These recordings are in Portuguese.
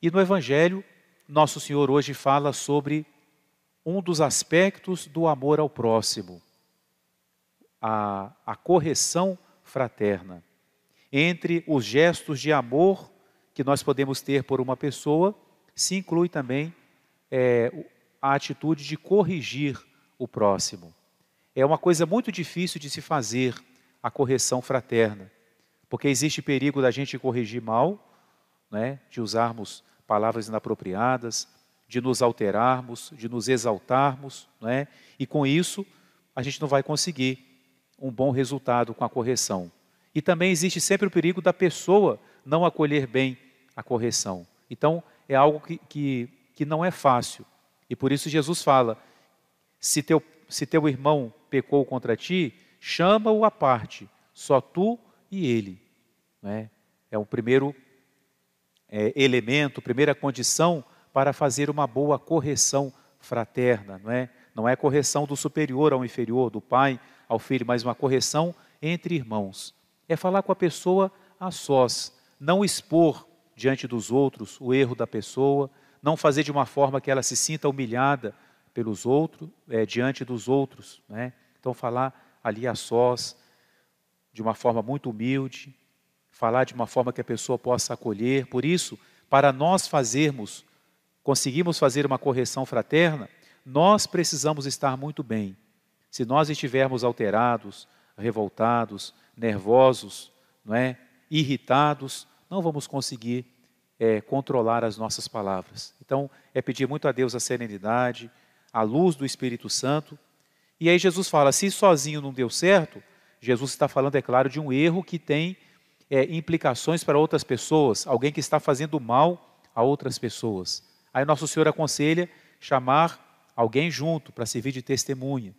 E no Evangelho, Nosso Senhor hoje fala sobre um dos aspectos do amor ao próximo, a correção fraterna. Entre os gestos de amor que nós podemos ter por uma pessoa, se inclui também a atitude de corrigir o próximo. É uma coisa muito difícil de se fazer a correção fraterna, porque existe perigo da gente corrigir mal, né, de usarmos palavras inapropriadas, de nos alterarmos, de nos exaltarmos, né, e com isso a gente não vai conseguir um bom resultado com a correção. E também existe sempre o perigo da pessoa não acolher bem a correção. Então, é algo que não é fácil. E por isso Jesus fala, se teu irmão pecou contra ti, chama-o à parte, só tu e ele. Né? É o primeiro elemento, primeira condição para fazer uma boa correção fraterna. Não é correção do superior ao inferior, do pai ao filho, mas uma correção entre irmãos. É falar com a pessoa a sós, não expor diante dos outros o erro da pessoa, não fazer de uma forma que ela se sinta humilhada pelos outros, diante dos outros. Né? Então falar ali a sós, de uma forma muito humilde, falar de uma forma que a pessoa possa acolher. Por isso, para nós conseguirmos fazer uma correção fraterna, nós precisamos estar muito bem. Se nós estivermos alterados, revoltados, nervosos, irritados, não vamos conseguir controlar as nossas palavras. Então, é pedir muito a Deus a serenidade, a luz do Espírito Santo. E aí Jesus fala, se sozinho não deu certo, Jesus está falando, é claro, de um erro que tem implicações para outras pessoas, alguém que está fazendo mal a outras pessoas. Aí Nosso Senhor aconselha chamar alguém junto para servir de testemunha.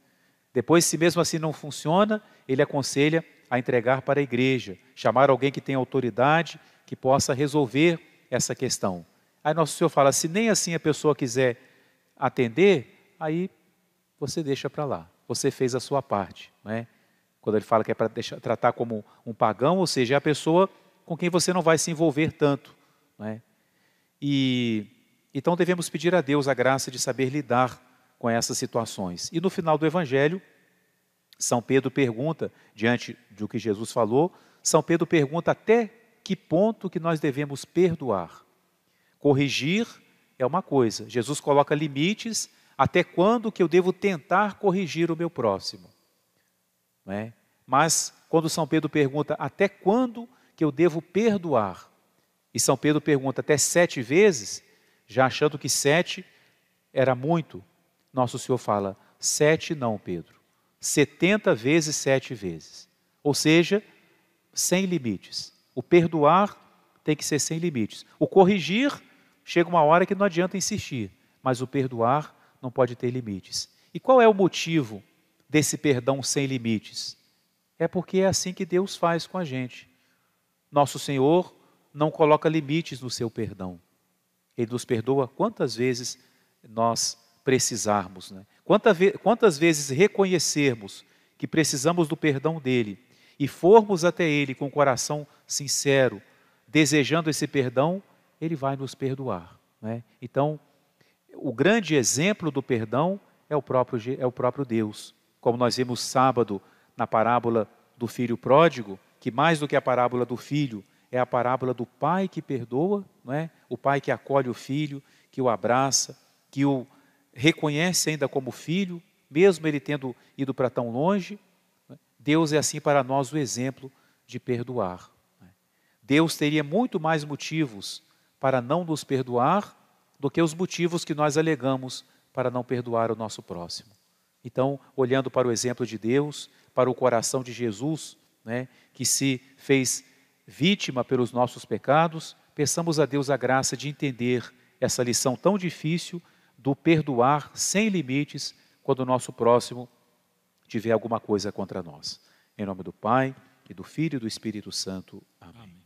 Depois, se mesmo assim não funciona, ele aconselha a entregar para a igreja, chamar alguém que tenha autoridade, que possa resolver essa questão. Aí Nosso Senhor fala, se nem assim a pessoa quiser atender, aí você deixa para lá, você fez a sua parte. Quando ele fala que é para tratar como um pagão, ou seja, é a pessoa com quem você não vai se envolver tanto. Então devemos pedir a Deus a graça de saber lidar com essas situações. E no final do Evangelho, São Pedro pergunta, diante do que Jesus falou, São Pedro pergunta até que ponto que nós devemos perdoar. Corrigir é uma coisa, Jesus coloca limites, até quando que eu devo tentar corrigir o meu próximo. Mas quando São Pedro pergunta até quando que eu devo perdoar, e São Pedro pergunta até 7 vezes, já achando que 7 era muito, Nosso Senhor fala, 7 não, Pedro, 70 vezes 7 vezes. Ou seja, sem limites. O perdoar tem que ser sem limites. O corrigir, chega uma hora que não adianta insistir, mas o perdoar não pode ter limites. E qual é o motivo desse perdão sem limites? É porque é assim que Deus faz com a gente. Nosso Senhor não coloca limites no seu perdão. Ele nos perdoa quantas vezes nós precisarmos. Quantas vezes reconhecermos que precisamos do perdão dele e formos até ele com o coração sincero, desejando esse perdão, ele vai nos perdoar. Então, o grande exemplo do perdão é o próprio Deus. Como nós vimos sábado na parábola do filho pródigo, que mais do que a parábola do filho, é a parábola do pai que perdoa, o pai que acolhe o filho, que o abraça, que o reconhece ainda como filho, mesmo ele tendo ido para tão longe. Deus é assim para nós o exemplo de perdoar. Deus teria muito mais motivos para não nos perdoar do que os motivos que nós alegamos para não perdoar o nosso próximo. Então, olhando para o exemplo de Deus, para o coração de Jesus, que se fez vítima pelos nossos pecados, peçamos a Deus a graça de entender essa lição tão difícil do perdoar sem limites quando o nosso próximo tiver alguma coisa contra nós. Em nome do Pai, e do Filho e do Espírito Santo. Amém.